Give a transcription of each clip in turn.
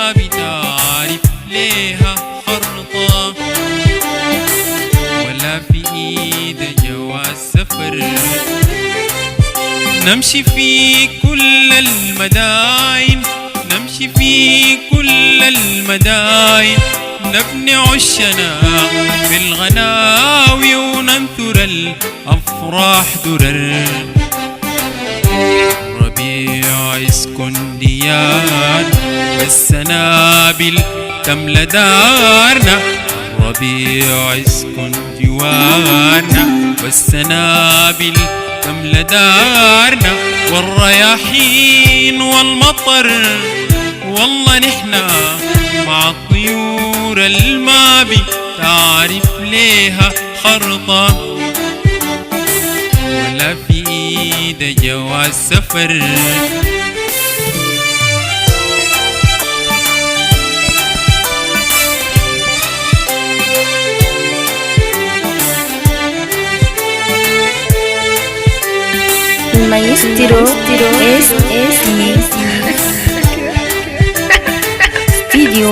ما بتعرف ليها خرطة، ولا في ايد جواز سفر. نمشي في كل المداين، نمشي في كل المداين، نبني عشنا في الغناوي وننثر الأفراح درر. ربيع يسكن ديار والسنابل تملى دارنا، ربيع يسكن جوارنا والسنابل تملى دارنا، والرياحين والمطر والله نحنا مع الطيور الما بتعرف ليها خرطة، ولا في ايد جواز سفر. Maestro es Studio.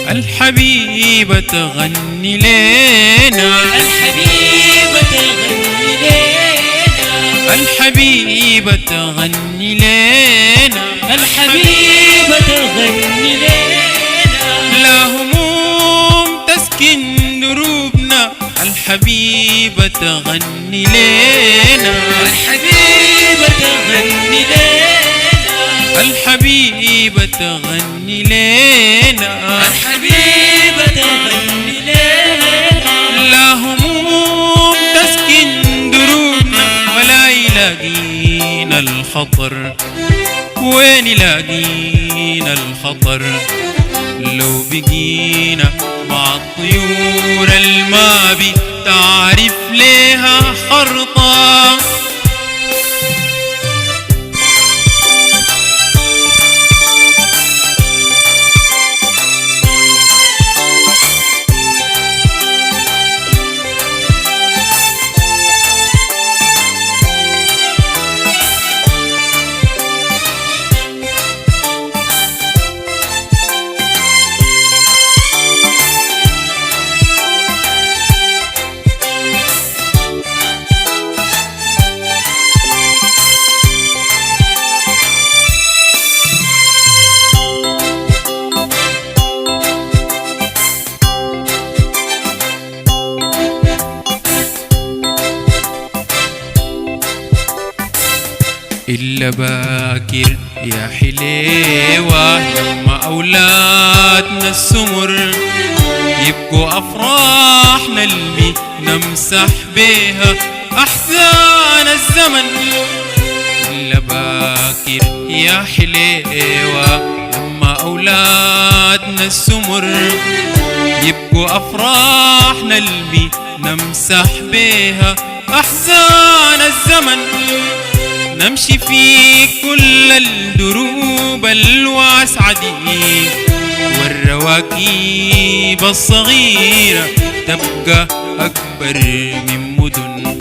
الحبيبة تغني لينا، الحبيبة تغني لينا، الحبيبة تغني لينا، الحبيبة تغني لينا، لا هموم تسكن دروبنا، الحبيبة تغني لينا، الحبيبة تغني لينا، الحبيبة تغني لينا، الحبيبة تغني لينا، لا هموم تسكن دروبنا، ولا يلاقينا الخطر. وين يلاقينا الخطر لو بقينا مع الطيور الما بتعرف ليها خرطة؟ إلا باكر يا حليوة لما أولادنا السمر يبقوا أفراحنا اللي نمسح بيها أحزان الزمن. إلا باكر يا حليوة لما أولادنا السمر يبقوا أفراحنا اللي نمسح بيها أحزان الزمن. نمشي في كل الدروب الواسعة دي والرواكب الصغيرة تبقى أكبر من مدن.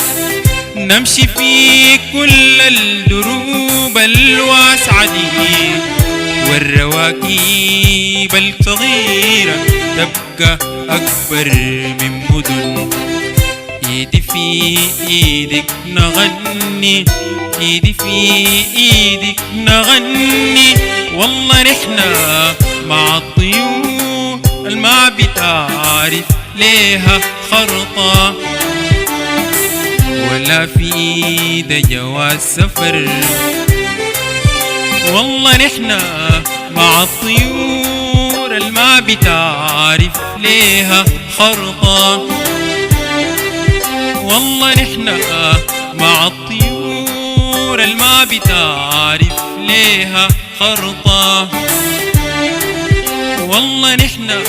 نمشي في كل الدروب الواسعة دي والرواكب الصغيرة تبقى أكبر من مدن. ايدي في ايدك نغني، ايدي في ايدك نغني، والله نحنا مع الطيور الما بتعرف ليها خرطة، ولا في ايد جواز سفر. والله نحنا مع الطيور الما بتعرف ليها خرطة، والله نحنا مع الطيور الما بتعرف ليها خرطة، والله نحنا